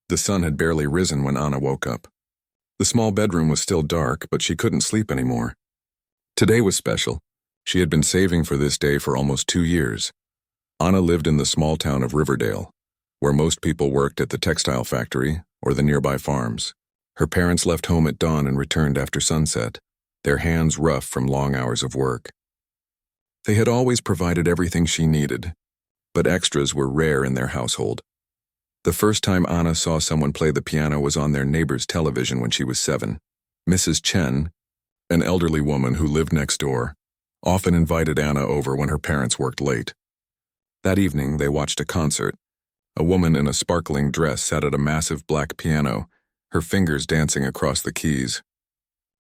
The sun had barely risen when Anna woke up. The small bedroom was still dark, but she couldn't sleep anymore. Today was special. She had been saving for this day for almost 2 years. Anna lived in the small town of Riverdale, where most people worked at the textile factory or the nearby farms. Her parents left home at dawn and returned after sunset, their hands rough from long hours of work. They had always provided everything she needed, but extras were rare in their household. The first time Anna saw someone play the piano was on their neighbor's television when she was 7. Mrs. Chen, an elderly woman who lived next door, often invited Anna over when her parents worked late. That evening, they watched a concert. A woman in a sparkling dress sat at a massive black piano, her fingers dancing across the keys.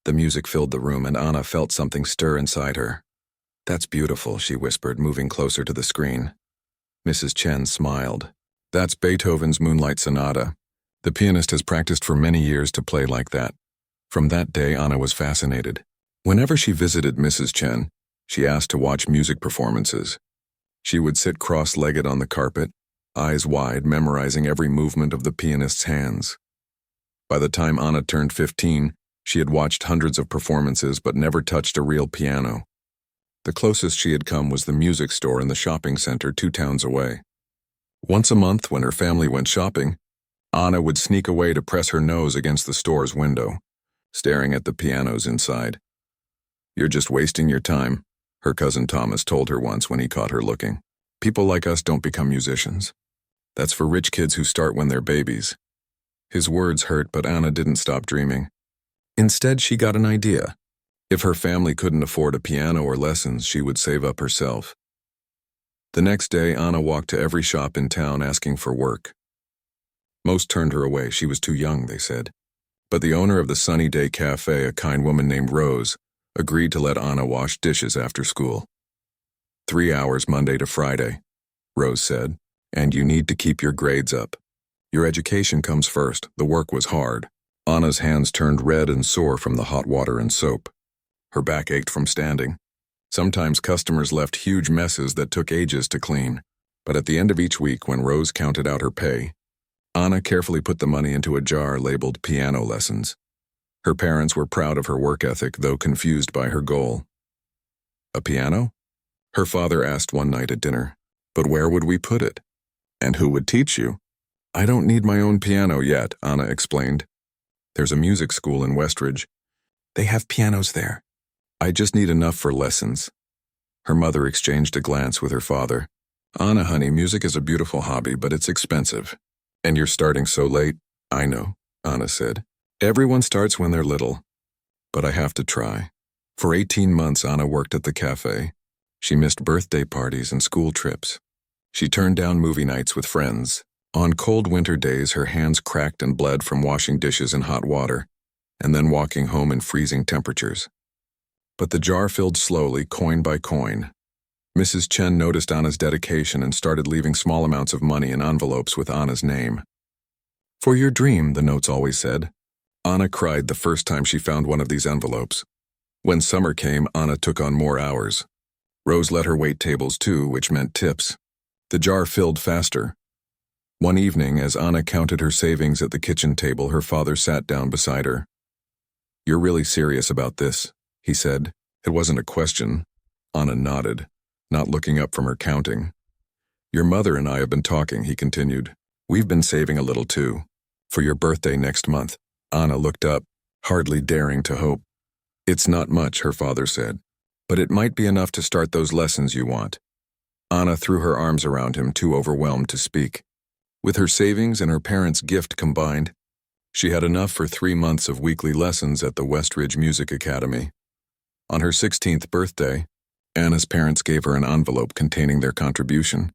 The music filled the room, and Anna felt something stir inside her. "That's beautiful," she whispered, moving closer to the screen. Mrs. Chen smiled. "That's Beethoven's Moonlight Sonata. The pianist has practiced for many years to play like that." From that day, Anna was fascinated. Whenever she visited Mrs. Chen, she asked to watch music performances. She would sit cross-legged on the carpet, eyes wide, memorizing every movement of the pianist's hands. By the time Anna turned 15, she had watched hundreds of performances but never touched a real piano. The closest she had come was the music store in the shopping center 2 towns away. Once a month, when her family went shopping, Anna would sneak away to press her nose against the store's window, staring at the pianos inside. "You're just wasting your time," her cousin Thomas told her once when he caught her looking. "People like us don't become musicians. That's for rich kids who start when they're babies." His words hurt, but Anna didn't stop dreaming. Instead, she got an idea. If her family couldn't afford a piano or lessons, she would save up herself. The next day, Anna walked to every shop in town asking for work. Most turned her away. She was too young, they said. But the owner of the Sunny Day Cafe, a kind woman named Rose, agreed to let Anna wash dishes after school. 3 hours Monday to Friday, Rose said, "and you need to keep your grades up. Your education comes first." The work was hard. Anna's hands turned red and sore from the hot water and soap. Her back ached from standing. Sometimes customers left huge messes that took ages to clean. But at the end of each week, when Rose counted out her pay, Anna carefully put the money into a jar labeled piano lessons. Her parents were proud of her work ethic, though confused by her goal. "A piano?" her father asked one night at dinner. "But where would we put it? And who would teach you?" "I don't need my own piano yet," Anna explained. "There's a music school in Westridge. They have pianos there. I just need enough for lessons." Her mother exchanged a glance with her father. "Anna, honey, music is a beautiful hobby, but it's expensive. And you're starting so late." "I know," Anna said. "Everyone starts when they're little. But I have to try." For 18 months, Anna worked at the cafe. She missed birthday parties and school trips. She turned down movie nights with friends. On cold winter days, her hands cracked and bled from washing dishes in hot water, and then walking home in freezing temperatures. But the jar filled slowly, coin by coin. Mrs. Chen noticed Anna's dedication and started leaving small amounts of money in envelopes with Anna's name. "For your dream," the notes always said. Anna cried the first time she found one of these envelopes. When summer came, Anna took on more hours. Rose let her wait tables too, which meant tips. The jar filled faster. One evening, as Anna counted her savings at the kitchen table, her father sat down beside her. "You're really serious about this?" he said. It wasn't a question. Anna nodded, not looking up from her counting. "Your mother and I have been talking," he continued. "We've been saving a little too. For your birthday next month." Anna looked up, hardly daring to hope. "It's not much," her father said, "but it might be enough to start those lessons you want." Anna threw her arms around him, too overwhelmed to speak. With her savings and her parents' gift combined, she had enough for 3 months of weekly lessons at the Westridge Music Academy. On her 16th birthday, Anna's parents gave her an envelope containing their contribution.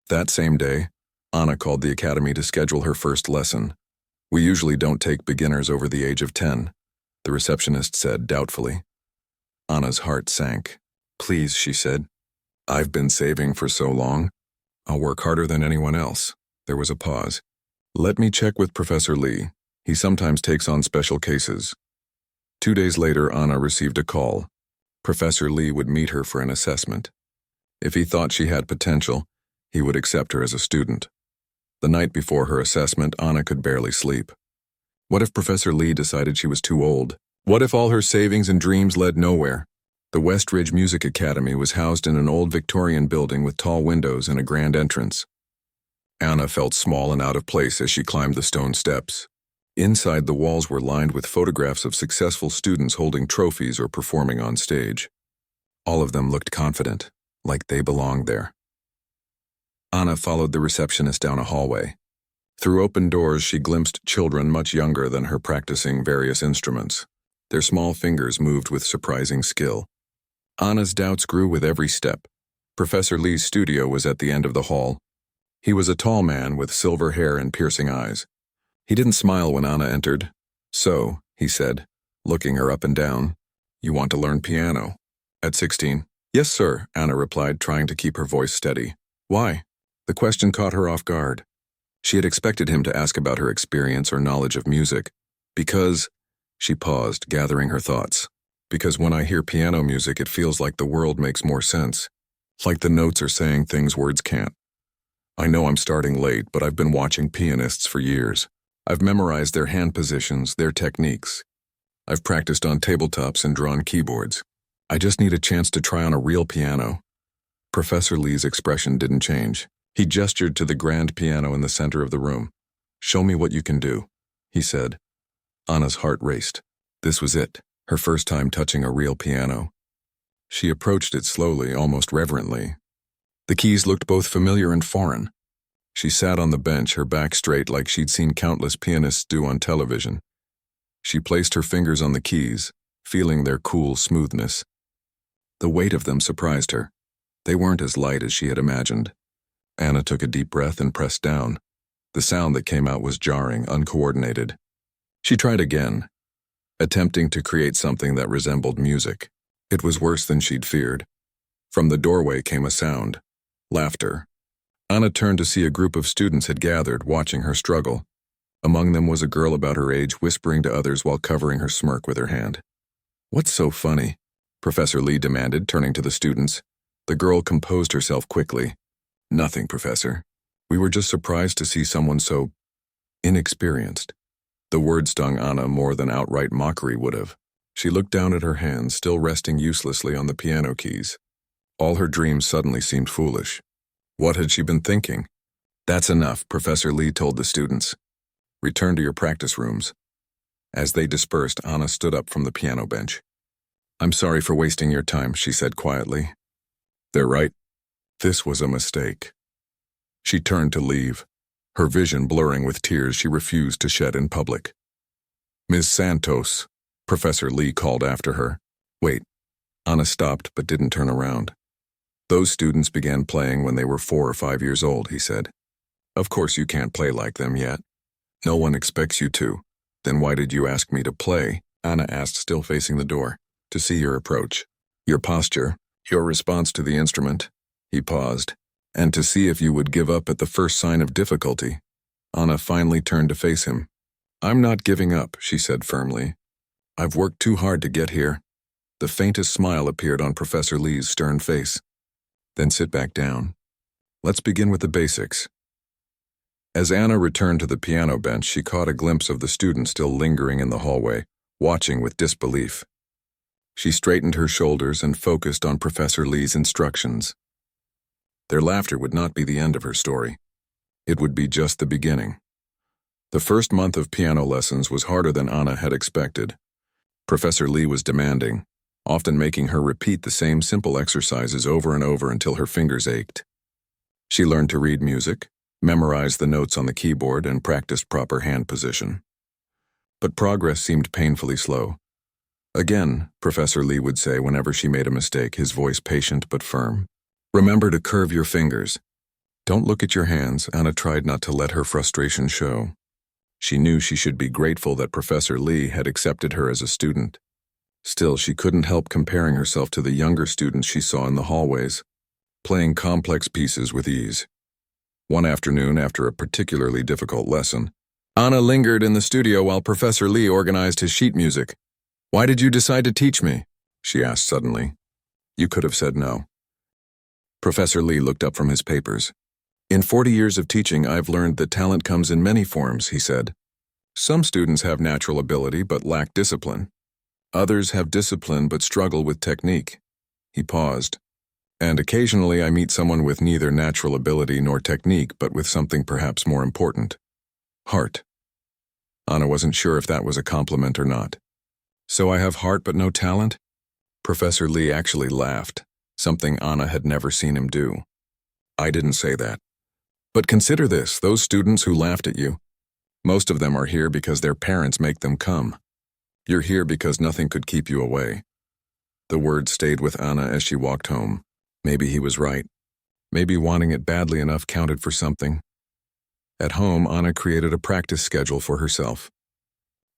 That same day, Anna called the academy to schedule her first lesson. "We usually don't take beginners over the age of 10, the receptionist said doubtfully. Anna's heart sank. "Please," she said. "I've been saving for so long. I'll work harder than anyone else." There was a pause. "Let me check with Professor Lee. He sometimes takes on special cases." 2 days later, Anna received a call. Professor Lee would meet her for an assessment. If he thought she had potential, he would accept her as a student. The night before her assessment, Anna could barely sleep. What if Professor Lee decided she was too old? What if all her savings and dreams led nowhere? The Westridge Music Academy was housed in an old Victorian building with tall windows and a grand entrance. Anna felt small and out of place as she climbed the stone steps. Inside, the walls were lined with photographs of successful students holding trophies or performing on stage. All of them looked confident, like they belonged there. Anna followed the receptionist down a hallway. Through open doors, she glimpsed children much younger than her practicing various instruments. Their small fingers moved with surprising skill. Anna's doubts grew with every step. Professor Lee's studio was at the end of the hall. He was a tall man with silver hair and piercing eyes. He didn't smile when Anna entered. "So," he said, looking her up and down, "you want to learn piano?" At 16. "Yes, sir," Anna replied, trying to keep her voice steady. "Why?" The question caught her off guard. She had expected him to ask about her experience or knowledge of music. "Because," she paused, gathering her thoughts. "Because when I hear piano music, it feels like the world makes more sense. Like the notes are saying things words can't. I know I'm starting late, but I've been watching pianists for years. I've memorized their hand positions, their techniques. I've practiced on tabletops and drawn keyboards. I just need a chance to try on a real piano." Professor Lee's expression didn't change. He gestured to the grand piano in the center of the room. "Show me what you can do," he said. Anna's heart raced. This was it, her first time touching a real piano. She approached it slowly, almost reverently. The keys looked both familiar and foreign. She sat on the bench, her back straight like she'd seen countless pianists do on television. She placed her fingers on the keys, feeling their cool smoothness. The weight of them surprised her. They weren't as light as she had imagined. Anna took a deep breath and pressed down. The sound that came out was jarring, uncoordinated. She tried again, attempting to create something that resembled music. It was worse than she'd feared. From the doorway came a sound. Laughter. Anna turned to see a group of students had gathered, watching her struggle. Among them was a girl about her age, whispering to others while covering her smirk with her hand. "What's so funny?" Professor Lee demanded, turning to the students. The girl composed herself quickly. "Nothing, Professor. We were just surprised to see someone so inexperienced." The word stung Anna more than outright mockery would have. She looked down at her hands, still resting uselessly on the piano keys. All her dreams suddenly seemed foolish. What had she been thinking? "That's enough," Professor Lee told the students. "Return to your practice rooms." As they dispersed, Anna stood up from the piano bench. "I'm sorry for wasting your time," she said quietly. "They're right. This was a mistake." She turned to leave, her vision blurring with tears she refused to shed in public. "Ms. Santos," Professor Lee called after her. "Wait." Anna stopped but didn't turn around. "Those students began playing when they were 4 or 5 years old," he said. "Of course you can't play like them yet. No one expects you to. Then why did you ask me to play?" Anna asked, still facing the door. "To see your approach, your posture, your response to the instrument." He paused. "And to see if you would give up at the first sign of difficulty." Anna finally turned to face him. "I'm not giving up," she said firmly. "I've worked too hard to get here." The faintest smile appeared on Professor Lee's stern face. "Then sit back down. Let's begin with the basics." As Anna returned to the piano bench, she caught a glimpse of the student still lingering in the hallway, watching with disbelief. She straightened her shoulders and focused on Professor Lee's instructions. Their laughter would not be the end of her story. It would be just the beginning. The first month of piano lessons was harder than Anna had expected. Professor Lee was demanding, often making her repeat the same simple exercises over and over until her fingers ached. She learned to read music, memorized the notes on the keyboard, and practiced proper hand position. But progress seemed painfully slow. "Again," Professor Lee would say whenever she made a mistake, his voice patient but firm. "Remember to curve your fingers. Don't look at your hands." Anna tried not to let her frustration show. She knew she should be grateful that Professor Lee had accepted her as a student. Still, she couldn't help comparing herself to the younger students she saw in the hallways, playing complex pieces with ease. One afternoon, after a particularly difficult lesson, Anna lingered in the studio while Professor Lee organized his sheet music. "Why did you decide to teach me?" she asked suddenly. "You could have said no." Professor Lee looked up from his papers. In 40 years of teaching, I've learned that talent comes in many forms, he said. Some students have natural ability but lack discipline. Others have discipline but struggle with technique. He paused. And occasionally I meet someone with neither natural ability nor technique but with something perhaps more important. Heart. Anna wasn't sure if that was a compliment or not. So I have heart but no talent? Professor Lee actually laughed, something Anna had never seen him do. I didn't say that. But consider this, those students who laughed at you, most of them are here because their parents make them come. You're here because nothing could keep you away. The words stayed with Anna as she walked home. Maybe he was right. Maybe wanting it badly enough counted for something. At home, Anna created a practice schedule for herself.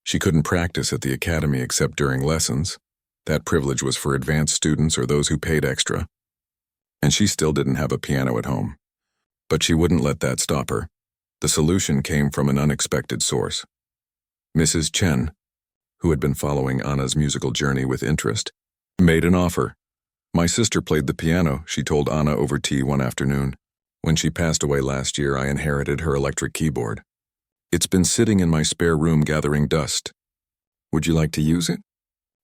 She couldn't practice at the academy except during lessons. That privilege was for advanced students or those who paid extra. And she still didn't have a piano at home. But she wouldn't let that stop her. The solution came from an unexpected source. Mrs. Chen, who had been following Anna's musical journey with interest, made an offer. My sister played the piano, she told Anna over tea one afternoon. When she passed away last year, I inherited her electric keyboard. It's been sitting in my spare room gathering dust. Would you like to use it?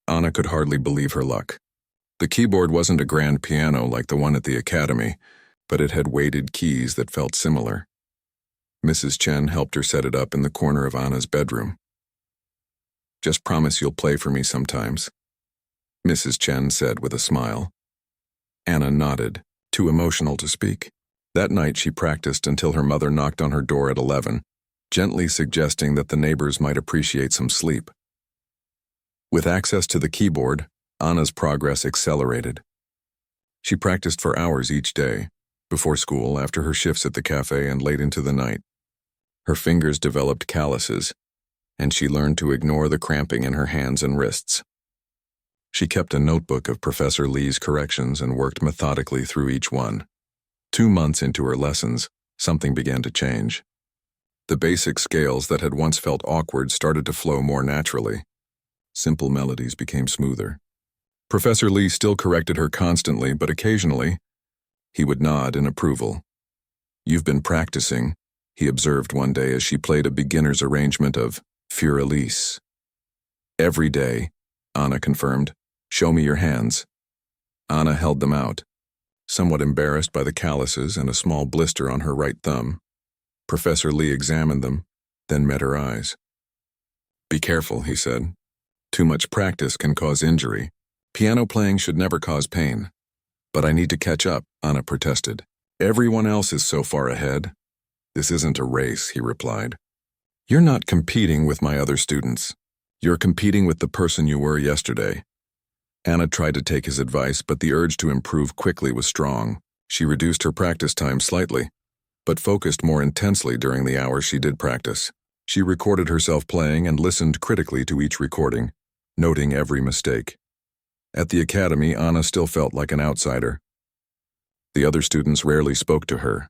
Anna could hardly believe her luck. The keyboard wasn't a grand piano like the one at the academy, but it had weighted keys that felt similar. Mrs. Chen helped her set it up in the corner of Anna's bedroom. Just promise you'll play for me sometimes, Mrs. Chen said with a smile. Anna nodded, too emotional to speak. That night she practiced until her mother knocked on her door at 11, gently suggesting that the neighbors might appreciate some sleep. With access to the keyboard, Anna's progress accelerated. She practiced for hours each day, before school, after her shifts at the cafe, and late into the night. Her fingers developed calluses, and she learned to ignore the cramping in her hands and wrists. She kept a notebook of Professor Lee's corrections and worked methodically through each one. 2 months into her lessons, something began to change. The basic scales that had once felt awkward started to flow more naturally. Simple melodies became smoother. Professor Lee still corrected her constantly, but occasionally, he would nod in approval. You've been practicing, he observed one day as she played a beginner's arrangement of Fur Elise. Every day, Anna confirmed. Show me your hands. Anna held them out, somewhat embarrassed by the calluses and a small blister on her right thumb. Professor Lee examined them, then met her eyes. Be careful, he said. Too much practice can cause injury. Piano playing should never cause pain. But I need to catch up, Anna protested. Everyone else is so far ahead. This isn't a race, he replied. You're not competing with my other students. You're competing with the person you were yesterday. Anna tried to take his advice, but the urge to improve quickly was strong. She reduced her practice time slightly, but focused more intensely during the hours she did practice. She recorded herself playing and listened critically to each recording, noting every mistake. At the academy, Anna still felt like an outsider. The other students rarely spoke to her,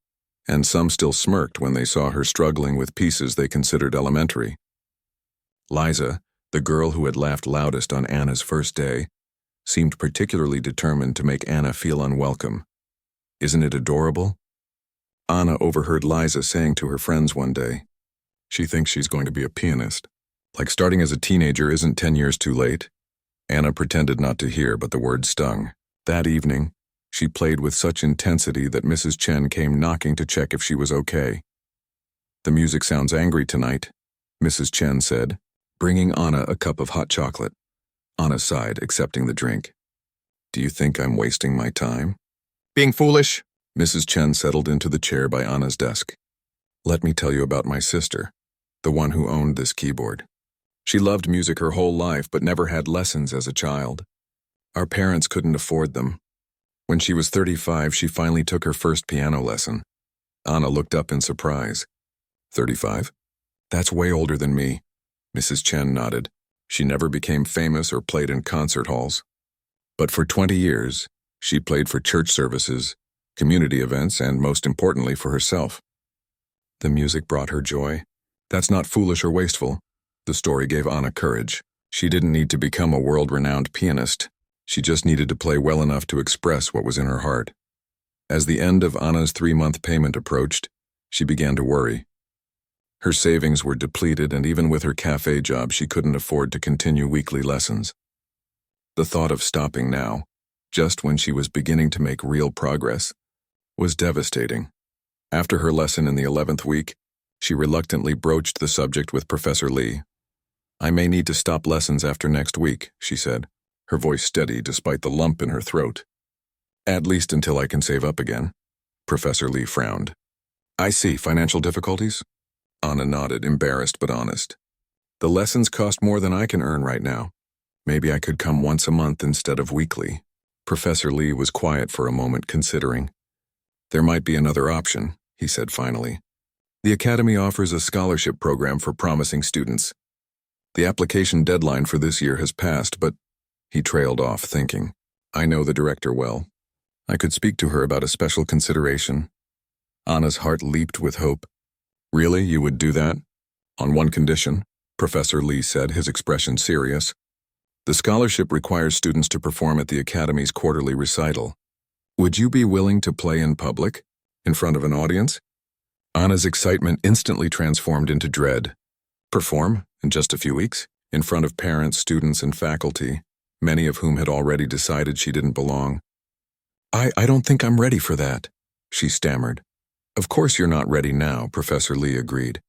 and some still smirked when they saw her struggling with pieces they considered elementary. Liza, the girl who had laughed loudest on Anna's first day, seemed particularly determined to make Anna feel unwelcome. Isn't it adorable? Anna overheard Liza saying to her friends one day, she thinks she's going to be a pianist. Like starting as a teenager isn't 10 years too late. Anna pretended not to hear, but the word stung. That evening, she played with such intensity that Mrs. Chen came knocking to check if she was okay. The music sounds angry tonight, Mrs. Chen said, bringing Anna a cup of hot chocolate. Anna sighed, accepting the drink. Do you think I'm wasting my time? Being foolish? Mrs. Chen settled into the chair by Anna's desk. Let me tell you about my sister, the one who owned this keyboard. She loved music her whole life but never had lessons as a child. Our parents couldn't afford them. When she was 35, she finally took her first piano lesson. Anna looked up in surprise. 35? That's way older than me. Mrs. Chen nodded. She never became famous or played in concert halls. But for 20 years, she played for church services, community events, and most importantly for herself. The music brought her joy. That's not foolish or wasteful. The story gave Anna courage. She didn't need to become a world-renowned pianist. She just needed to play well enough to express what was in her heart. As the end of Anna's 3-month payment approached, she began to worry. Her savings were depleted, and even with her cafe job, she couldn't afford to continue weekly lessons. The thought of stopping now, just when she was beginning to make real progress, was devastating. After her lesson in the 11th week, she reluctantly broached the subject with Professor Lee. "I may need to stop lessons after next week," she said, her voice steady despite the lump in her throat. "At least until I can save up again." Professor Lee frowned. "I see. Financial difficulties?" Anna nodded, embarrassed but honest. "The lessons cost more than I can earn right now. Maybe I could come once a month instead of weekly." Professor Lee was quiet for a moment, considering. "There might be another option," he said finally. "The Academy offers a scholarship program for promising students. The application deadline for this year has passed, but—" He trailed off, thinking, "I know the director well. I could speak to her about a special consideration." Anna's heart leaped with hope. "Really, you would do that?" "On one condition," Professor Lee said, his expression serious. "The scholarship requires students to perform at the Academy's quarterly recital. Would you be willing to play in public, in front of an audience?" Anna's excitement instantly transformed into dread. Perform, in just a few weeks, in front of parents, students, and faculty, many of whom had already decided she didn't belong. I don't think I'm ready for that," she stammered. "Of course you're not ready now," Professor Lee agreed.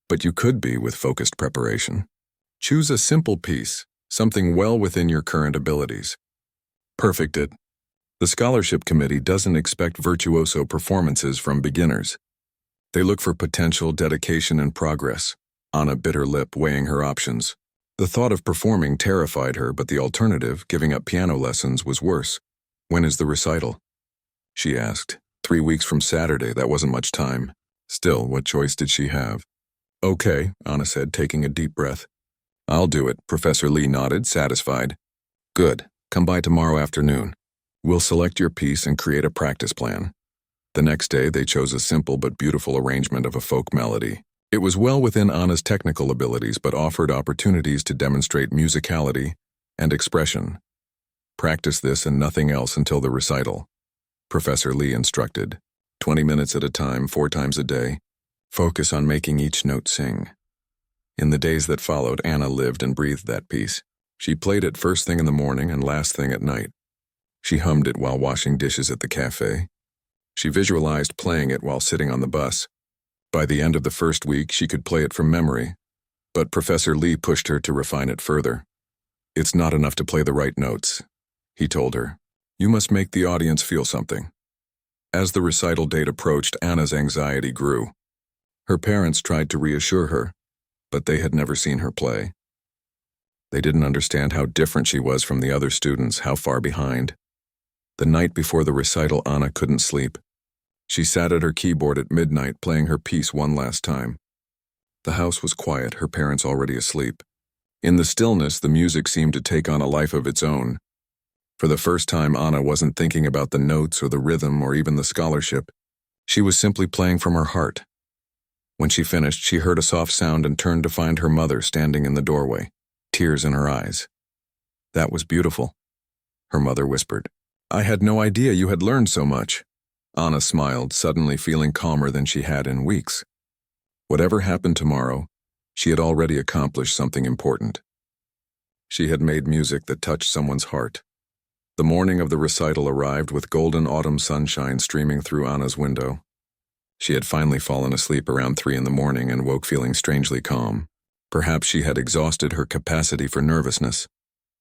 "But you could be with focused preparation. Choose a simple piece, something well within your current abilities. Perfect it. The scholarship committee doesn't expect virtuoso performances from beginners. They look for potential, dedication, and progress." Anna bit her lip, weighing her options. The thought of performing terrified her, but the alternative, giving up piano lessons, was worse. "When is the recital?" she asked. 3 weeks from Saturday. That wasn't much time. Still, what choice did she have? "Okay," Anna said, taking a deep breath. "I'll do it," Professor Lee nodded, satisfied. "Good. Come by tomorrow afternoon. We'll select your piece and create a practice plan." The next day, they chose a simple but beautiful arrangement of a folk melody. It was well within Anna's technical abilities, but offered opportunities to demonstrate musicality and expression. "Practice this and nothing else until the recital," Professor Lee instructed. 20 minutes at a time, 4 times a day. Focus on making each note sing. In the days that followed, Anna lived and breathed that piece. She played it first thing in the morning and last thing at night. She hummed it while washing dishes at the cafe. She visualized playing it while sitting on the bus. By the end of the first week, she could play it from memory, but Professor Lee pushed her to refine it further. "It's not enough to play the right notes," he told her. "You must make the audience feel something." As the recital date approached, Anna's anxiety grew. Her parents tried to reassure her, but they had never seen her play. They didn't understand how different she was from the other students, how far behind. The night before the recital, Anna couldn't sleep. She sat at her keyboard at midnight, playing her piece one last time. The house was quiet, her parents already asleep. In the stillness, the music seemed to take on a life of its own. For the first time, Anna wasn't thinking about the notes or the rhythm or even the scholarship. She was simply playing from her heart. When she finished, she heard a soft sound and turned to find her mother standing in the doorway, tears in her eyes. "That was beautiful," her mother whispered. "I had no idea you had learned so much." Anna smiled, suddenly feeling calmer than she had in weeks. Whatever happened tomorrow, she had already accomplished something important. She had made music that touched someone's heart. The morning of the recital arrived with golden autumn sunshine streaming through Anna's window. She had finally fallen asleep around 3 in the morning and woke feeling strangely calm. Perhaps she had exhausted her capacity for nervousness.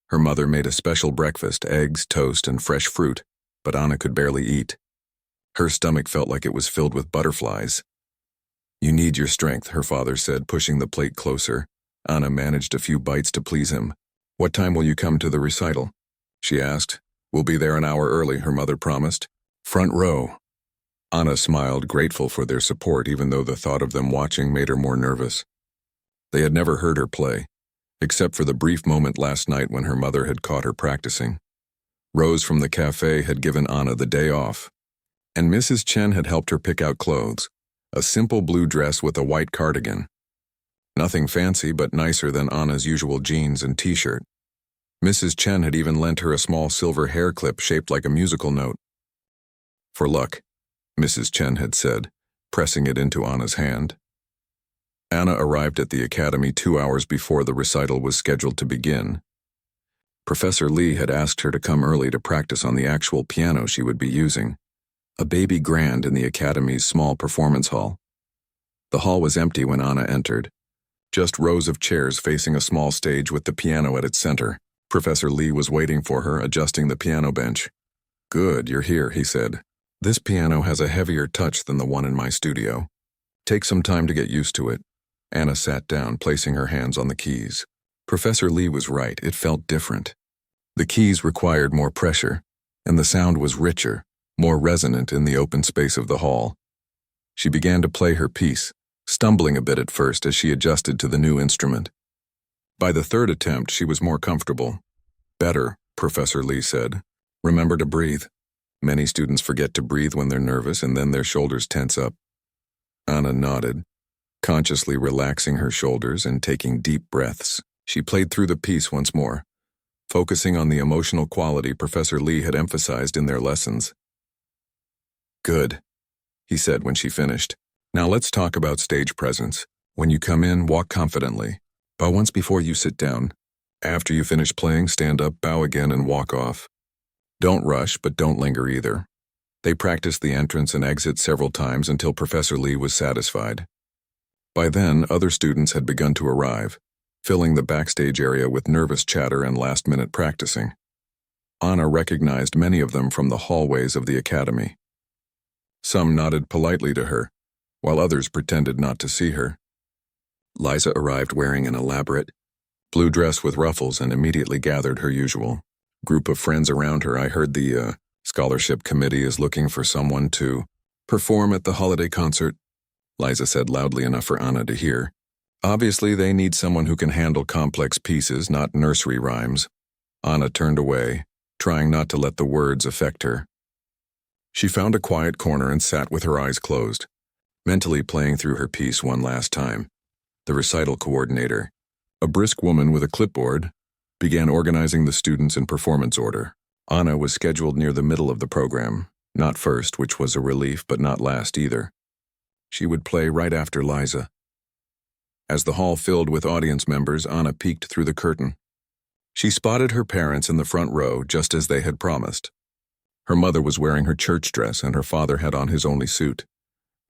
Her mother made a special breakfast, eggs, toast, and fresh fruit, but Anna could barely eat. Her stomach felt like it was filled with butterflies. "You need your strength," her father said, pushing the plate closer. Anna managed a few bites to please him. "What time will you come to the recital?" she asked. "We'll be there an hour early," her mother promised. "Front row." Anna smiled, grateful for their support, even though the thought of them watching made her more nervous. They had never heard her play, except for the brief moment last night when her mother had caught her practicing. Rose from the cafe had given Anna the day off, and Mrs. Chen had helped her pick out clothes, a simple blue dress with a white cardigan. Nothing fancy, but nicer than Anna's usual jeans and t-shirt. Mrs. Chen had even lent her a small silver hair clip shaped like a musical note. For luck, Mrs. Chen had said, pressing it into Anna's hand. Anna arrived at the academy 2 hours before the recital was scheduled to begin. Professor Lee had asked her to come early to practice on the actual piano she would be using, a baby grand in the academy's small performance hall. The hall was empty when Anna entered, just rows of chairs facing a small stage with the piano at its center. Professor Lee was waiting for her, adjusting the piano bench. "Good, you're here," he said. "This piano has a heavier touch than the one in my studio. Take some time to get used to it." Anna sat down, placing her hands on the keys. Professor Lee was right, it felt different. The keys required more pressure, and the sound was richer, more resonant in the open space of the hall. She began to play her piece, stumbling a bit at first as she adjusted to the new instrument. By the third attempt, she was more comfortable. "Better," Professor Lee said. "Remember to breathe. Many students forget to breathe when they're nervous, and then their shoulders tense up." Anna nodded, consciously relaxing her shoulders and taking deep breaths. She played through the piece once more, focusing on the emotional quality Professor Lee had emphasized in their lessons. "Good," he said when she finished. "Now let's talk about stage presence. When you come in, walk confidently. Bow once before you sit down. After you finish playing, stand up, bow again, and walk off. Don't rush, but don't linger either." They practiced the entrance and exit several times until Professor Lee was satisfied. By then, other students had begun to arrive, filling the backstage area with nervous chatter and last-minute practicing. Anna recognized many of them from the hallways of the academy. Some nodded politely to her, while others pretended not to see her. Liza arrived wearing an elaborate blue dress with ruffles and immediately gathered her usual group of friends around her. "I heard the scholarship committee is looking for someone to perform at the holiday concert," Liza said loudly enough for Anna to hear. "Obviously, they need someone who can handle complex pieces, not nursery rhymes." Anna turned away, trying not to let the words affect her. She found a quiet corner and sat with her eyes closed, mentally playing through her piece one last time. The recital coordinator, a brisk woman with a clipboard, began organizing the students in performance order. Anna was scheduled near the middle of the program, not first, which was a relief, but not last either. She would play right after Liza. As the hall filled with audience members, Anna peeked through the curtain. She spotted her parents in the front row, just as they had promised. Her mother was wearing her church dress, and her father had on his only suit.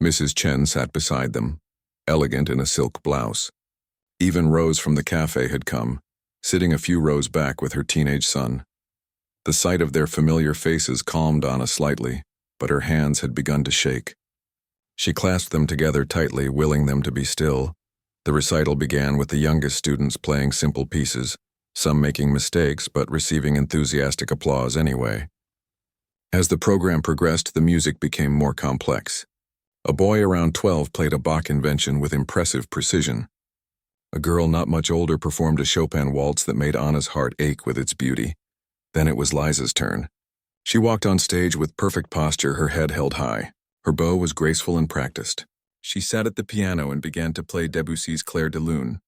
Mrs. Chen sat beside them, elegant in a silk blouse. Even Rose from the cafe had come, sitting a few rows back with her teenage son. The sight of their familiar faces calmed Anna slightly, but her hands had begun to shake. She clasped them together tightly, willing them to be still. The recital began with the youngest students playing simple pieces, some making mistakes but receiving enthusiastic applause anyway. As the program progressed, the music became more complex. A boy around 12 played a Bach invention with impressive precision. A girl not much older performed a Chopin waltz that made Anna's heart ache with its beauty. Then it was Liza's turn. She walked on stage with perfect posture, her head held high. Her bow was graceful and practiced. She sat at the piano and began to play Debussy's Clair de Lune.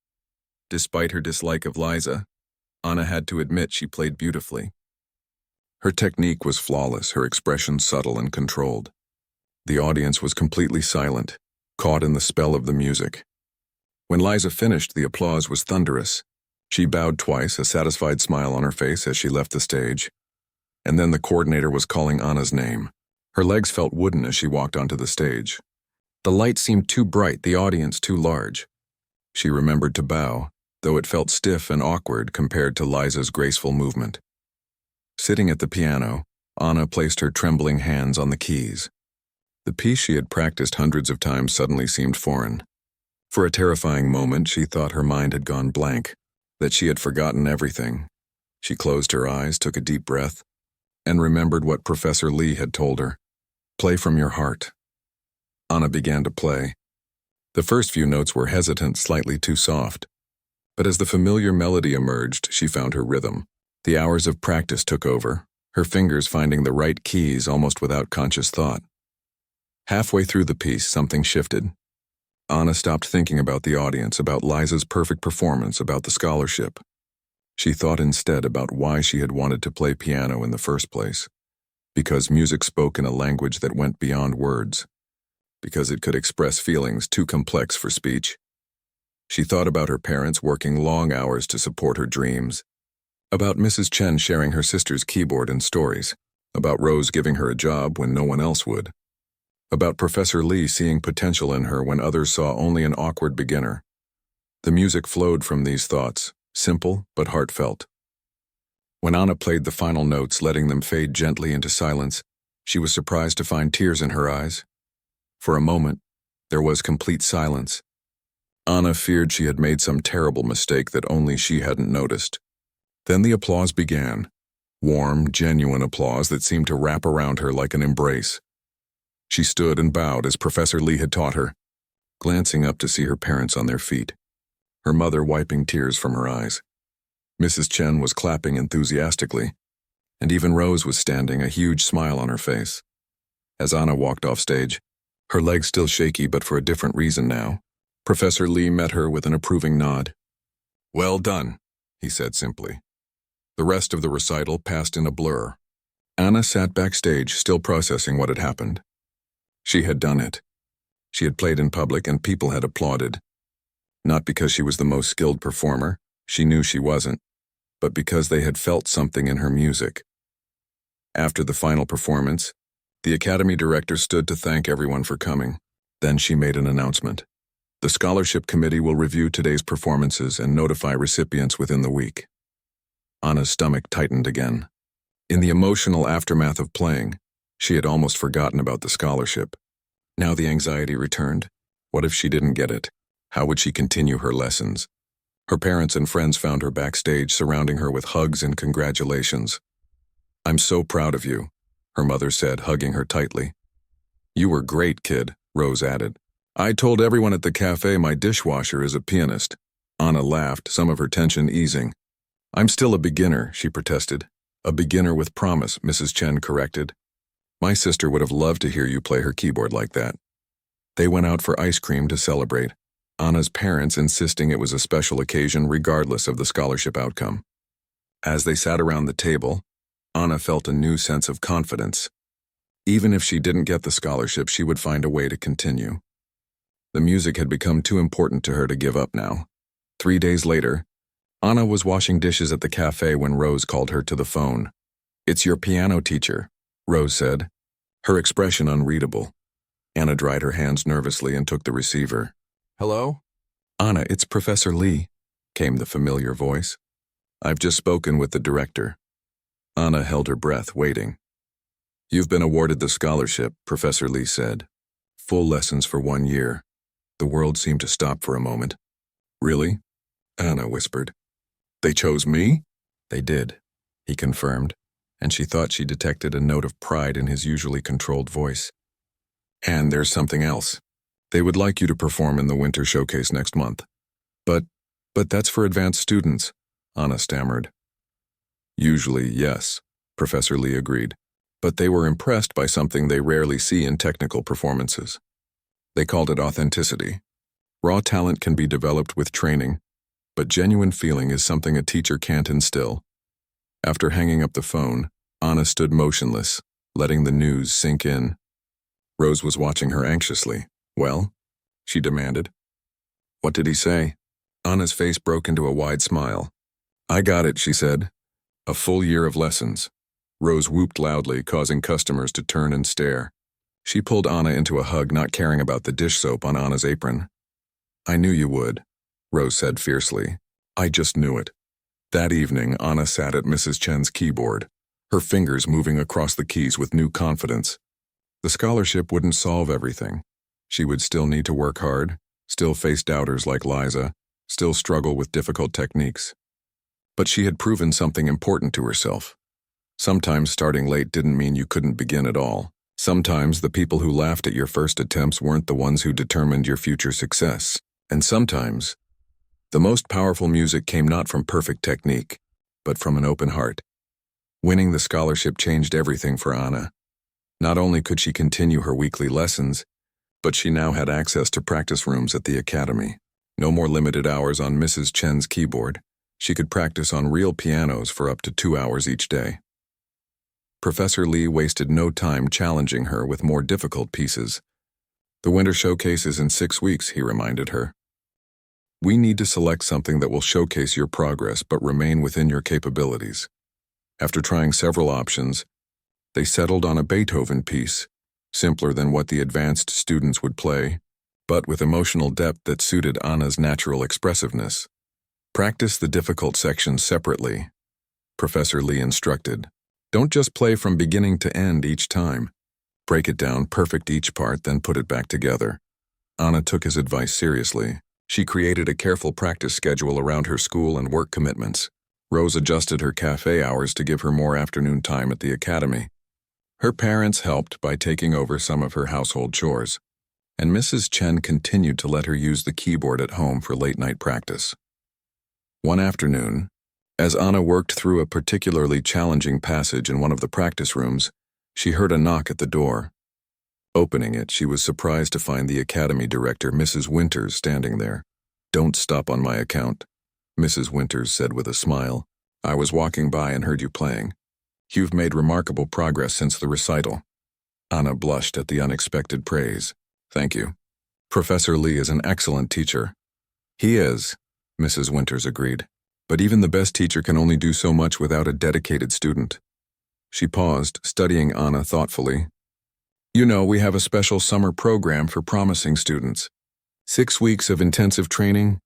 Despite her dislike of Liza, Anna had to admit she played beautifully. Her technique was flawless, her expression subtle and controlled. The audience was completely silent, caught in the spell of the music. When Liza finished, the applause was thunderous. She bowed twice, a satisfied smile on her face as she left the stage. And then the coordinator was calling Anna's name. Her legs felt wooden as she walked onto the stage. The light seemed too bright, the audience too large. She remembered to bow, though it felt stiff and awkward compared to Liza's graceful movement. Sitting at the piano, Anna placed her trembling hands on the keys. The piece she had practiced hundreds of times suddenly seemed foreign. For a terrifying moment, she thought her mind had gone blank, that she had forgotten everything. She closed her eyes, took a deep breath, and remembered what Professor Lee had told her. Play from your heart. Anna began to play. The first few notes were hesitant, slightly too soft. But as the familiar melody emerged, she found her rhythm. The hours of practice took over, her fingers finding the right keys almost without conscious thought. Halfway through the piece, something shifted. Anna stopped thinking about the audience, about Liza's perfect performance, about the scholarship. She thought instead about why she had wanted to play piano in the first place. because music spoke in a language that went beyond words, because it could express feelings too complex for speech. She thought about her parents working long hours to support her dreams, about Mrs. Chen sharing her sister's keyboard and stories, about Rose giving her a job when no one else would, about Professor Lee seeing potential in her when others saw only an awkward beginner. The music flowed from these thoughts, simple but heartfelt. When Anna played the final notes, letting them fade gently into silence, she was surprised to find tears in her eyes. For a moment, there was complete silence. Anna feared she had made some terrible mistake that only she hadn't noticed. Then the applause began, warm, genuine applause that seemed to wrap around her like an embrace. She stood and bowed as Professor Lee had taught her, glancing up to see her parents on their feet, her mother wiping tears from her eyes. Mrs. Chen was clapping enthusiastically, and even Rose was standing, a huge smile on her face. As Anna walked off stage, her legs still shaky but for a different reason now, Professor Lee met her with an approving nod. "Well done," he said simply. The rest of the recital passed in a blur. Anna sat backstage, still processing what had happened. She had done it. She had played in public and people had applauded. Not because she was the most skilled performer, she knew she wasn't, but because they had felt something in her music. After the final performance, the Academy director stood to thank everyone for coming. Then she made an announcement. The scholarship committee will review today's performances and notify recipients within the week. Anna's stomach tightened again. In the emotional aftermath of playing, she had almost forgotten about the scholarship. Now the anxiety returned. What if she didn't get it? How would she continue her lessons? Her parents and friends found her backstage, surrounding her with hugs and congratulations. "I'm so proud of you," her mother said, hugging her tightly. "You were great, kid," Rose added. "I told everyone at the cafe my dishwasher is a pianist." Anna laughed, some of her tension easing. "I'm still a beginner," she protested. "A beginner with promise," Mrs. Chen corrected. "My sister would have loved to hear you play her keyboard like that." They went out for ice cream to celebrate, Anna's parents insisting it was a special occasion regardless of the scholarship outcome. As they sat around the table, Anna felt a new sense of confidence. Even if she didn't get the scholarship, she would find a way to continue. The music had become too important to her to give up now. 3 days later, Anna was washing dishes at the cafe when Rose called her to the phone. "It's your piano teacher," Rose said, her expression unreadable. Anna dried her hands nervously and took the receiver. "Hello?" "Anna, it's Professor Lee," came the familiar voice. "I've just spoken with the director." Anna held her breath, waiting. "You've been awarded the scholarship," Professor Lee said. "Full lessons for 1 year." The world seemed to stop for a moment. "Really?" Anna whispered. "They chose me?" "They did," he confirmed, and she thought she detected a note of pride in his usually controlled voice. "And there's something else. They would like you to perform in the winter showcase next month." But that's for advanced students," Anna stammered. "Usually, yes," Professor Lee agreed, but they were impressed by something they rarely see in technical performances. They called it authenticity. Raw talent can be developed with training, but genuine feeling is something a teacher can't instill. After hanging up the phone, Anna stood motionless, letting the news sink in. Rose was watching her anxiously. "Well?" she demanded. "What did he say?" Anna's face broke into a wide smile. "I got it," she said. "A full year of lessons." Rose whooped loudly, causing customers to turn and stare. She pulled Anna into a hug, not caring about the dish soap on Anna's apron. "I knew you would," Rose said fiercely. "I just knew it." That evening, Anna sat at Mrs. Chen's keyboard, her fingers moving across the keys with new confidence. The scholarship wouldn't solve everything. She would still need to work hard, still face doubters like Liza, still struggle with difficult techniques. But she had proven something important to herself. Sometimes starting late didn't mean you couldn't begin at all. Sometimes the people who laughed at your first attempts weren't the ones who determined your future success. And sometimes, the most powerful music came not from perfect technique, but from an open heart. Winning the scholarship changed everything for Anna. Not only could she continue her weekly lessons, but she now had access to practice rooms at the academy. No more limited hours on Mrs. Chen's keyboard. She could practice on real pianos for up to 2 hours each day. Professor Lee wasted no time challenging her with more difficult pieces. The winter showcase is in 6 weeks, he reminded her. We need to select something that will showcase your progress but remain within your capabilities. After trying several options, they settled on a Beethoven piece, simpler than what the advanced students would play, but with emotional depth that suited Anna's natural expressiveness. Practice the difficult sections separately, Professor Lee instructed. Don't just play from beginning to end each time. Break it down, perfect each part, then put it back together. Anna took his advice seriously. She created a careful practice schedule around her school and work commitments. Rose adjusted her cafe hours to give her more afternoon time at the academy. Her parents helped by taking over some of her household chores, and Mrs. Chen continued to let her use the keyboard at home for late-night practice. One afternoon, as Anna worked through a particularly challenging passage in one of the practice rooms, she heard a knock at the door. Opening it, she was surprised to find the academy director, Mrs. Winters, standing there. "Don't stop on my account," Mrs. Winters said with a smile. "I was walking by and heard you playing. You've made remarkable progress since the recital." Anna blushed at the unexpected praise. "Thank you. Professor Lee is an excellent teacher." "He is," Mrs. Winters agreed. "But even the best teacher can only do so much without a dedicated student." She paused, studying Anna thoughtfully. "You know, we have a special summer program for promising students. 6 weeks of intensive training,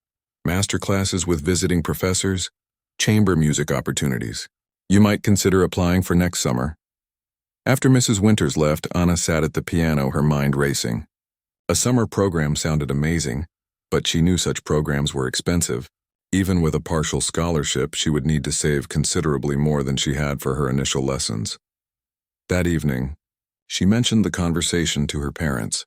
master classes with visiting professors, chamber music opportunities. You might consider applying for next summer." After Mrs. Winters left, Anna sat at the piano, her mind racing. A summer program sounded amazing, but she knew such programs were expensive. Even with a partial scholarship, she would need to save considerably more than she had for her initial lessons. That evening, she mentioned the conversation to her parents.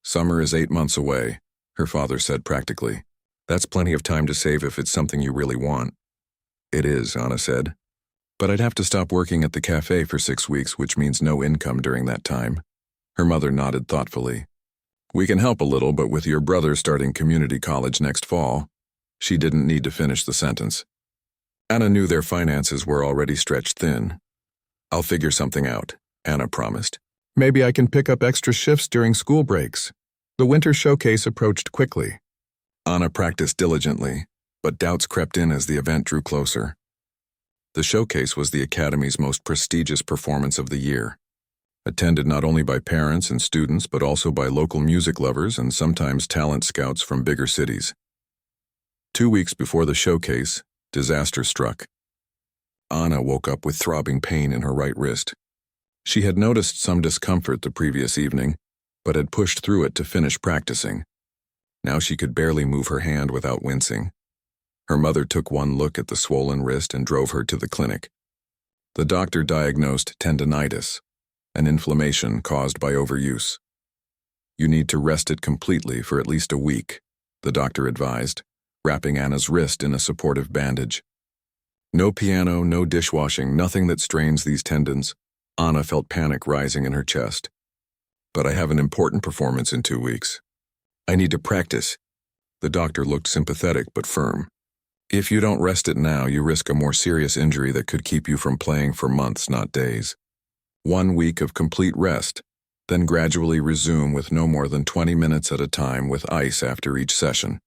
"Summer is 8 months away," her father said practically. "That's plenty of time to save if it's something you really want." "It is," Anna said. "But I'd have to stop working at the cafe for 6 weeks, which means no income during that time." Her mother nodded thoughtfully. "We can help a little, but with your brother starting community college next fall..." She didn't need to finish the sentence. Anna knew their finances were already stretched thin. "I'll figure something out," Anna promised. "Maybe I can pick up extra shifts during school breaks." The winter showcase approached quickly. Anna practiced diligently, but doubts crept in as the event drew closer. The showcase was the Academy's most prestigious performance of the year, attended not only by parents and students but also by local music lovers and sometimes talent scouts from bigger cities. 2 weeks before the showcase, disaster struck. Anna woke up with throbbing pain in her right wrist. She had noticed some discomfort the previous evening, but had pushed through it to finish practicing. Now she could barely move her hand without wincing. Her mother took one look at the swollen wrist and drove her to the clinic. The doctor diagnosed tendinitis, an inflammation caused by overuse. "You need to rest it completely for at least a week," the doctor advised, wrapping Anna's wrist in a supportive bandage. No piano, no dishwashing, nothing that strains these tendons. Anna felt panic rising in her chest. "But I have an important performance in 2 weeks. I need to practice." The doctor looked sympathetic but firm. "If you don't rest it now, you risk a more serious injury that could keep you from playing for months, not days. 1 week of complete rest, then gradually resume with no more than 20 minutes at a time with ice after each session."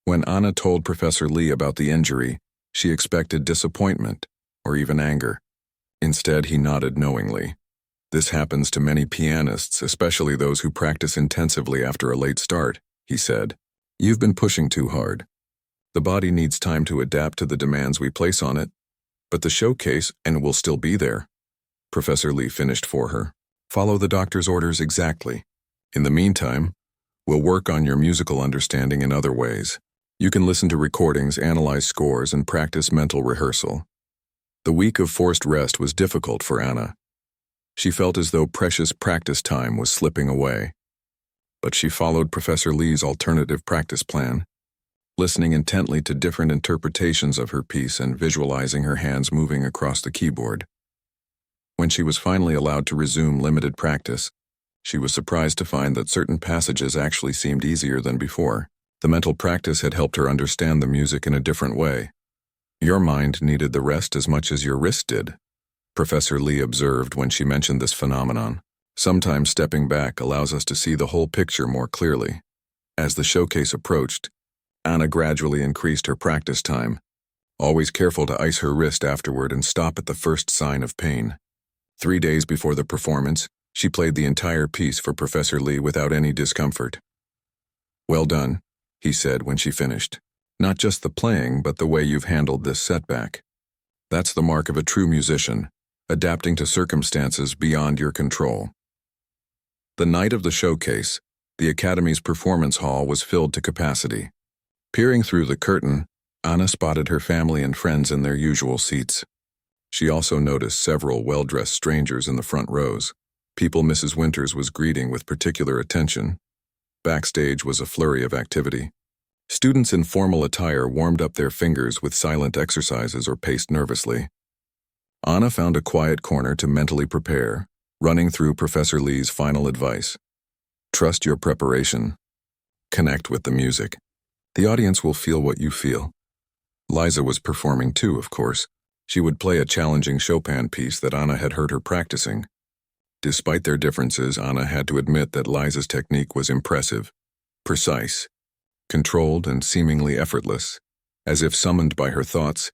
When Anna told Professor Lee about the injury, she expected disappointment or even anger. Instead, he nodded knowingly. "This happens to many pianists, especially those who practice intensively after a late start," he said. "You've been pushing too hard. The body needs time to adapt to the demands we place on it, but the showcase and will still be there." Professor Lee finished for her. "Follow the doctor's orders exactly. In the meantime, we'll work on your musical understanding in other ways. You can listen to recordings, analyze scores, and practice mental rehearsal." The week of forced rest was difficult for Anna. She felt as though precious practice time was slipping away. But she followed Professor Lee's alternative practice plan, listening intently to different interpretations of her piece and visualizing her hands moving across the keyboard. When she was finally allowed to resume limited practice, she was surprised to find that certain passages actually seemed easier than before. The mental practice had helped her understand the music in a different way. "Your mind needed the rest as much as your wrist did," Professor Lee observed when she mentioned this phenomenon. Sometimes stepping back allows us to see the whole picture more clearly. As the showcase approached, Anna gradually increased her practice time, always careful to ice her wrist afterward and stop at the first sign of pain. 3 days before the performance, she played the entire piece for Professor Lee without any discomfort. "Well done," he said when she finished. "Not just the playing, but the way you've handled this setback. That's the mark of a true musician, adapting to circumstances beyond your control." The night of the showcase, the Academy's performance hall was filled to capacity. Peering through the curtain, Anna spotted her family and friends in their usual seats. She also noticed several well-dressed strangers in the front rows, people Mrs. Winters was greeting with particular attention. Backstage was a flurry of activity. Students in formal attire warmed up their fingers with silent exercises or paced nervously. Anna found a quiet corner to mentally prepare, running through Professor Lee's final advice. Trust your preparation. Connect with the music. The audience will feel what you feel. Liza was performing too, of course. She would play a challenging Chopin piece that Anna had heard her practicing. Despite their differences, Anna had to admit that Liza's technique was impressive, precise, controlled and seemingly effortless. As if summoned by her thoughts,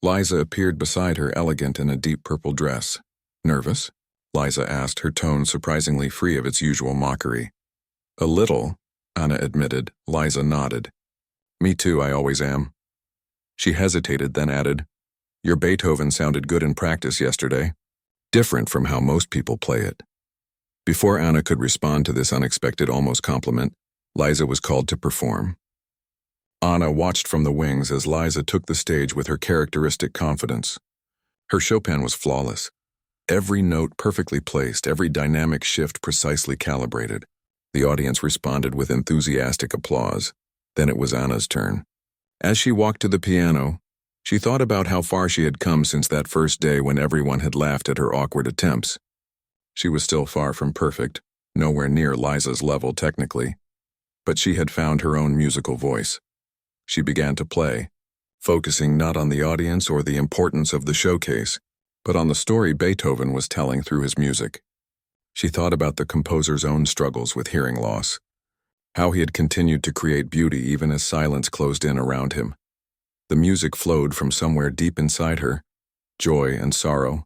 Liza appeared beside her, elegant in a deep purple dress. "Nervous?" Liza asked, her tone surprisingly free of its usual mockery. "A little," Anna admitted. Liza nodded. "Me too, I always am." She hesitated, then added, "Your Beethoven sounded good in practice yesterday. Different from how most people play it." Before Anna could respond to this unexpected almost compliment, Liza was called to perform. Anna watched from the wings as Liza took the stage with her characteristic confidence. Her Chopin was flawless. Every note perfectly placed, every dynamic shift precisely calibrated. The audience responded with enthusiastic applause. Then it was Anna's turn. As she walked to the piano, she thought about how far she had come since that first day when everyone had laughed at her awkward attempts. She was still far from perfect, nowhere near Liza's level technically, but she had found her own musical voice. She began to play, focusing not on the audience or the importance of the showcase, but on the story Beethoven was telling through his music. She thought about the composer's own struggles with hearing loss, how he had continued to create beauty even as silence closed in around him. The music flowed from somewhere deep inside her, joy and sorrow,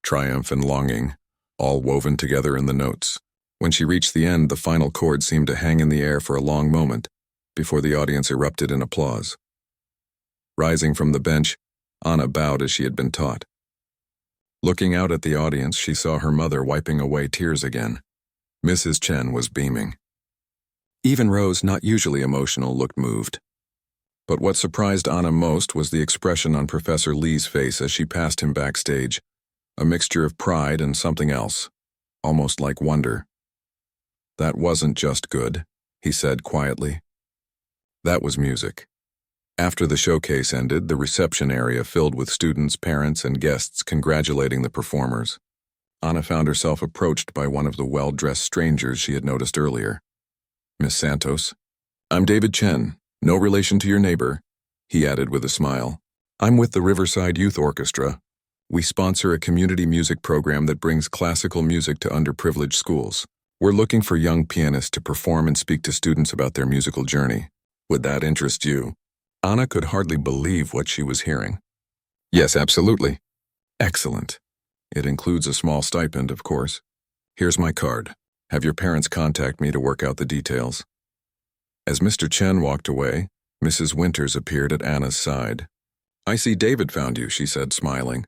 triumph and longing, all woven together in the notes. When she reached the end, the final chord seemed to hang in the air for a long moment, before the audience erupted in applause. Rising from the bench, Anna bowed as she had been taught. Looking out at the audience, she saw her mother wiping away tears again. Mrs. Chen was beaming. Even Rose, not usually emotional, looked moved. But what surprised Anna most was the expression on Professor Lee's face as she passed him backstage, a mixture of pride and something else, almost like wonder. "That wasn't just good," he said quietly. "That was music." After the showcase ended, the reception area filled with students, parents, and guests congratulating the performers. Anna found herself approached by one of the well-dressed strangers she had noticed earlier. "Miss Santos, I'm David Chen, no relation to your neighbor," he added with a smile. "I'm with the Riverside Youth Orchestra. We sponsor a community music program that brings classical music to underprivileged schools. We're looking for young pianists to perform and speak to students about their musical journey. Would that interest you?" Anna could hardly believe what she was hearing. "Yes, absolutely." "Excellent. It includes a small stipend, of course. Here's my card. Have your parents contact me to work out the details." As Mr. Chen walked away, Mrs. Winters appeared at Anna's side. "I see David found you," she said, smiling.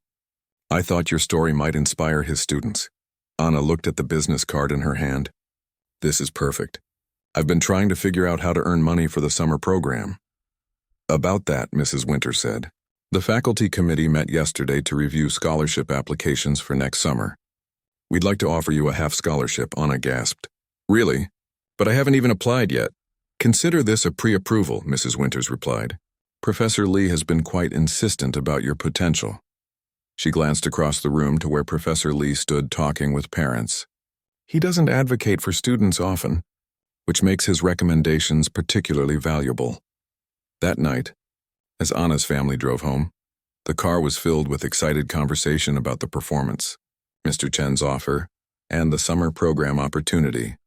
"I thought your story might inspire his students." Anna looked at the business card in her hand. "This is perfect. I've been trying to figure out how to earn money for the summer program." "About that," Mrs. Winters said. "The faculty committee met yesterday to review scholarship applications for next summer. We'd like to offer you a half scholarship," Anna gasped. "Really? But I haven't even applied yet." "Consider this a pre-approval," Mrs. Winters replied. "Professor Lee has been quite insistent about your potential." She glanced across the room to where Professor Lee stood talking with parents. "He doesn't advocate for students often, which makes his recommendations particularly valuable." That night, as Anna's family drove home, The car was filled with excited conversation about the performance, Mr. Chen's offer, and the summer program opportunity.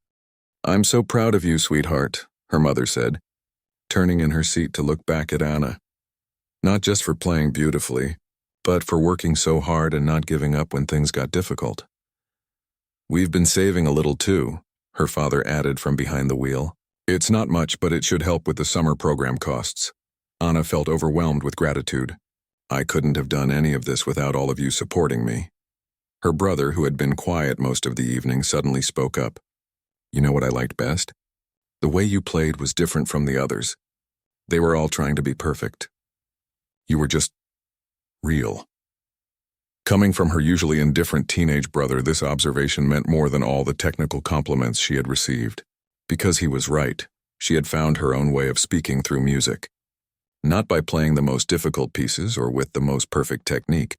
"I'm so proud of you, sweetheart," her mother said, turning in her seat to look back at Anna. "Not just for playing beautifully, but for working so hard and not giving up when things got difficult." "We've been saving a little too," her father added from behind the wheel. "It's not much, but it should help with the summer program costs." Anna felt overwhelmed with gratitude. "I couldn't have done any of this without all of you supporting me." Her brother, who had been quiet most of the evening, suddenly spoke up. "You know what I liked best? The way you played was different from the others. They were all trying to be perfect. You were just real." Coming from her usually indifferent teenage brother, this observation meant more than all the technical compliments she had received. Because he was right, she had found her own way of speaking through music. Not by playing the most difficult pieces or with the most perfect technique,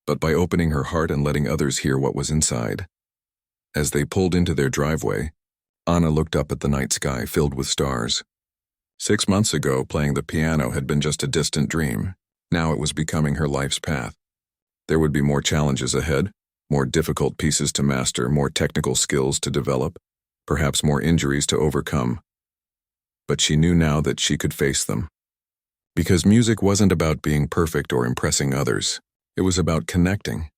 but by opening her heart and letting others hear what was inside. As they pulled into their driveway, Anna looked up at the night sky filled with stars. 6 months ago, playing the piano had been just a distant dream. Now it was becoming her life's path. There would be more challenges ahead, more difficult pieces to master, more technical skills to develop, perhaps more injuries to overcome. But she knew now that she could face them. Because music wasn't about being perfect or impressing others. It was about connecting.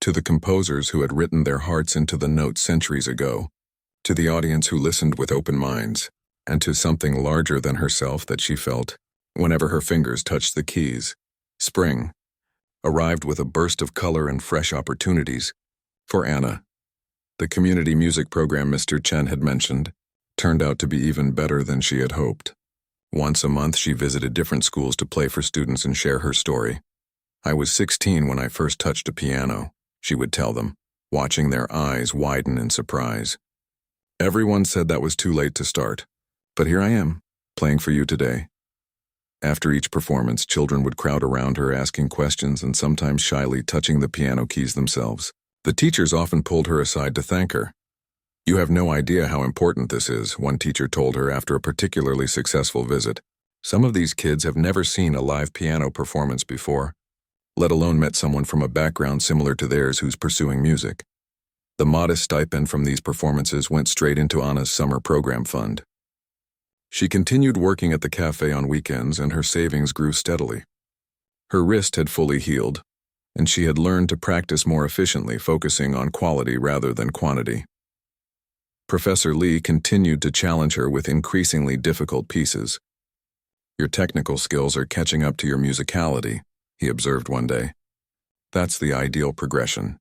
To the composers who had written their hearts into the notes centuries ago, to the audience who listened with open minds, and to something larger than herself that she felt whenever her fingers touched the keys. Spring arrived with a burst of color and fresh opportunities. For Anna, the community music program Mr. Chen had mentioned turned out to be even better than she had hoped. Once a month, she visited different schools to play for students and share her story. "I was 16 when I first touched a piano," she would tell them, watching their eyes widen in surprise. "Everyone said that was too late to start, but here I am, playing for you today." After each performance, children would crowd around her asking questions and sometimes shyly touching the piano keys themselves. The teachers often pulled her aside to thank her. "You have no idea how important this is," one teacher told her after a particularly successful visit. "Some of these kids have never seen a live piano performance before, let alone met someone from a background similar to theirs who's pursuing music." The modest stipend from these performances went straight into Anna's summer program fund. She continued working at the cafe on weekends, and her savings grew steadily. Her wrist had fully healed, and she had learned to practice more efficiently, focusing on quality rather than quantity. Professor Lee continued to challenge her with increasingly difficult pieces. "Your technical skills are catching up to your musicality," he observed one day. "That's the ideal progression."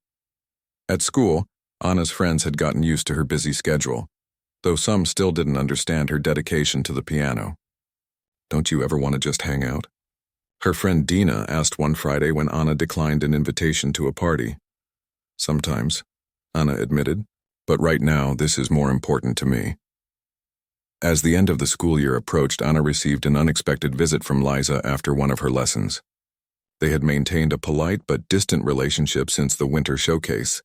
At school, Anna's friends had gotten used to her busy schedule, though some still didn't understand her dedication to the piano. "Don't you ever want to just hang out?" her friend Dina asked one Friday when Anna declined an invitation to a party. "Sometimes," Anna admitted, "but right now this is more important to me." As the end of the school year approached, Anna received an unexpected visit from Liza after one of her lessons. They had maintained a polite but distant relationship since the winter showcase.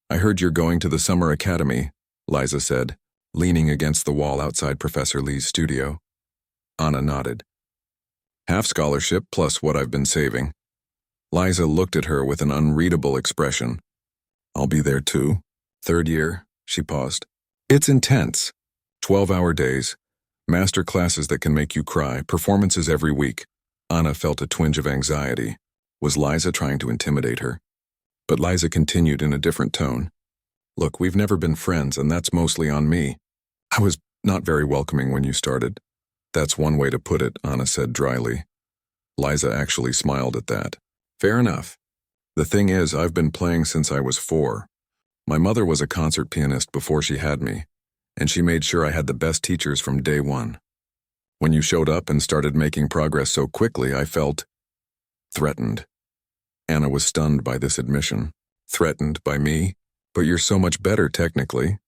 "I heard you're going to the summer academy," Liza said, leaning against the wall outside Professor Lee's studio. Anna nodded. "Half scholarship plus what I've been saving." Liza looked at her with an unreadable expression. "I'll be there too." "Third year," she paused. "It's intense. 12-hour days, master classes that can make you cry, performances every week." Anna felt a twinge of anxiety. Was Liza trying to intimidate her? But Liza continued in a different tone. "Look, we've never been friends, and that's mostly on me. I was not very welcoming when you started." "That's one way to put it," Anna said dryly. Liza actually smiled at that. "Fair enough. The thing is, I've been playing since I was 4. My mother was a concert pianist before she had me, and she made sure I had the best teachers from day one. When you showed up and started making progress so quickly, I felt threatened." Anna was stunned by this admission. "Threatened by me? But you're so much better technically."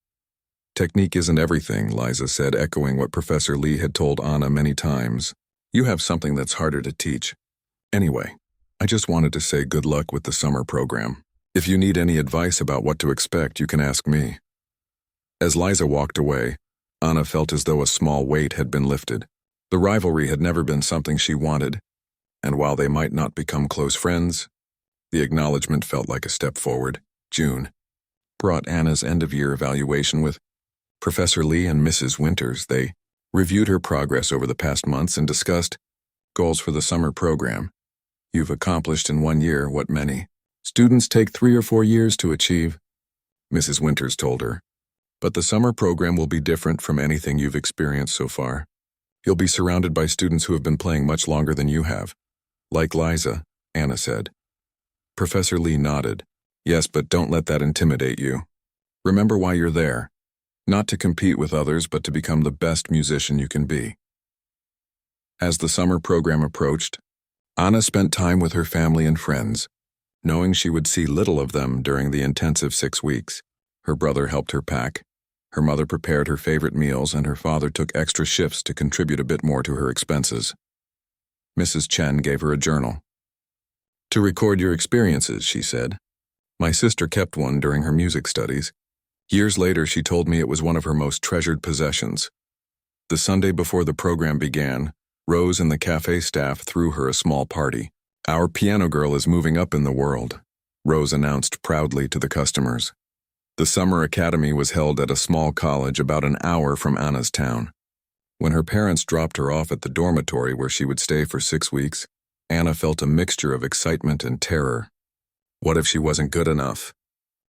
"Technique isn't everything," Liza said, echoing what Professor Lee had told Anna many times. "You have something that's harder to teach. Anyway, I just wanted to say good luck with the summer program. If you need any advice about what to expect, you can ask me." As Liza walked away, Anna felt as though a small weight had been lifted. The rivalry had never been something she wanted. and while they might not become close friends, the acknowledgement felt like a step forward. June brought Anna's end-of-year evaluation with Professor Lee and Mrs. Winters. They reviewed her progress over the past months and discussed goals for the summer program. You've accomplished in 1 year what many students take 3 or 4 years to achieve, Mrs. Winters told her. But the summer program will be different from anything you've experienced so far. You'll be surrounded by students who have been playing much longer than you have. Like Liza, Anna said. Professor Lee nodded. Yes, but don't let that intimidate you. Remember why you're there. Not to compete with others, but to become the best musician you can be. As the summer program approached, Anna spent time with her family and friends, knowing she would see little of them during the intensive 6 weeks. Her brother helped her pack, her mother prepared her favorite meals, and her father took extra shifts to contribute a bit more to her expenses. Mrs. Chen gave her a journal. To record your experiences, she said. My sister kept one during her music studies. Years later, she told me it was one of her most treasured possessions. The Sunday before the program began, Rose and the cafe staff threw her a small party. Our piano girl is moving up in the world, Rose announced proudly to the customers. The summer academy was held at a small college about an hour from Anna's town. When her parents dropped her off at the dormitory where she would stay for 6 weeks, Anna felt a mixture of excitement and terror. What if she wasn't good enough?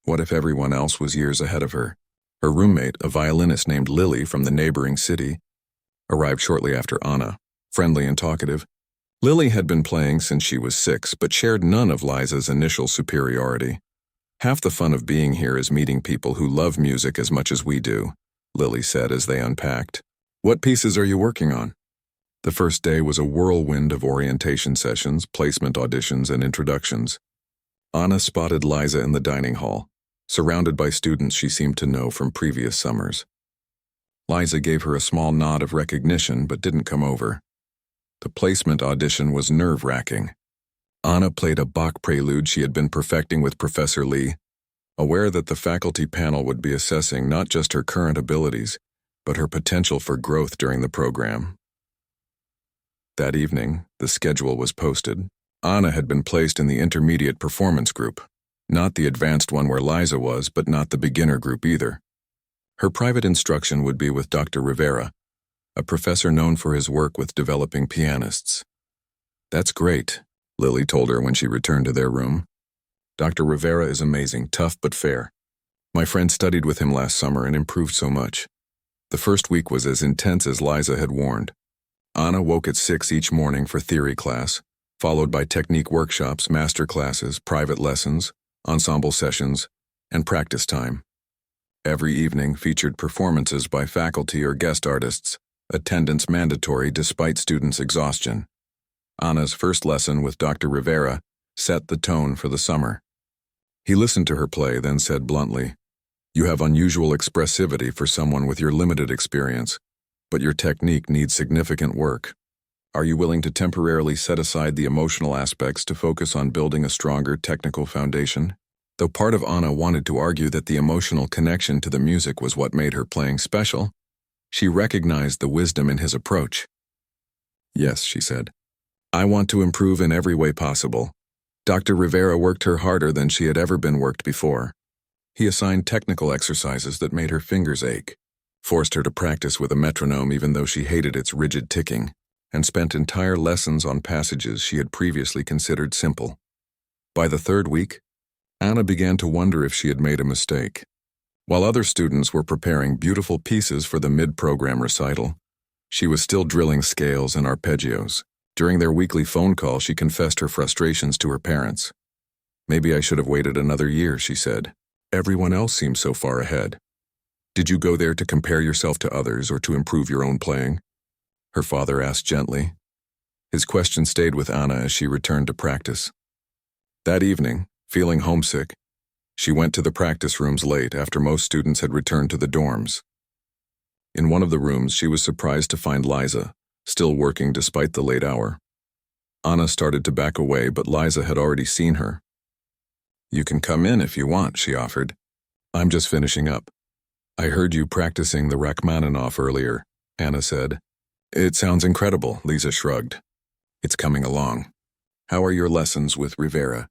What if everyone else was years ahead of her? Her roommate, a violinist named Lily from the neighboring city, arrived shortly after Anna, friendly and talkative. Lily had been playing since she was 6, but shared none of Liza's initial superiority. Half the fun of being here is meeting people who love music as much as we do, Lily said as they unpacked. What pieces are you working on? The first day was a whirlwind of orientation sessions, placement auditions, and introductions. Anna spotted Liza in the dining hall, surrounded by students she seemed to know from previous summers. Liza gave her a small nod of recognition but didn't come over. The placement audition was nerve-wracking. Anna played a Bach prelude she had been perfecting with Professor Lee, aware that the faculty panel would be assessing not just her current abilities, but her potential for growth during the program. That evening, the schedule was posted. Anna had been placed in the intermediate performance group, not the advanced one where Liza was, but not the beginner group either. Her private instruction would be with Dr. Rivera, a professor known for his work with developing pianists. That's great, Lily told her when she returned to their room. Dr. Rivera is amazing, tough but fair. My friend studied with him last summer and improved so much. The first week was as intense as Liza had warned. Anna woke at 6 each morning for theory class, followed by technique workshops, master classes, private lessons, ensemble sessions, and practice time. Every evening featured performances by faculty or guest artists, attendance mandatory despite students' exhaustion. Anna's first lesson with Dr. Rivera set the tone for the summer. He listened to her play, then said bluntly, "You have unusual expressivity for someone with your limited experience, but your technique needs significant work. Are you willing to temporarily set aside the emotional aspects to focus on building a stronger technical foundation?" Though part of Anna wanted to argue that the emotional connection to the music was what made her playing special, she recognized the wisdom in his approach. "Yes," she said. "I want to improve in every way possible." Dr. Rivera worked her harder than she had ever been worked before. He assigned technical exercises that made her fingers ache, forced her to practice with a metronome even though she hated its rigid ticking, and spent entire lessons on passages she had previously considered simple. By the third week, Anna began to wonder if she had made a mistake. While other students were preparing beautiful pieces for the mid-program recital, she was still drilling scales and arpeggios. During their weekly phone call, she confessed her frustrations to her parents. "Maybe I should have waited another year," she said. "Everyone else seems so far ahead." "Did you go there to compare yourself to others or to improve your own playing?" her father asked gently. His question stayed with Anna as she returned to practice. That evening, feeling homesick, she went to the practice rooms late after most students had returned to the dorms. In one of the rooms, she was surprised to find Liza, still working despite the late hour. Anna started to back away, but Liza had already seen her. "You can come in if you want," she offered. "I'm just finishing up." "I heard you practicing the Rachmaninoff earlier," Anna said. "It sounds incredible," Liza shrugged. "It's coming along." How are your lessons with Rivera?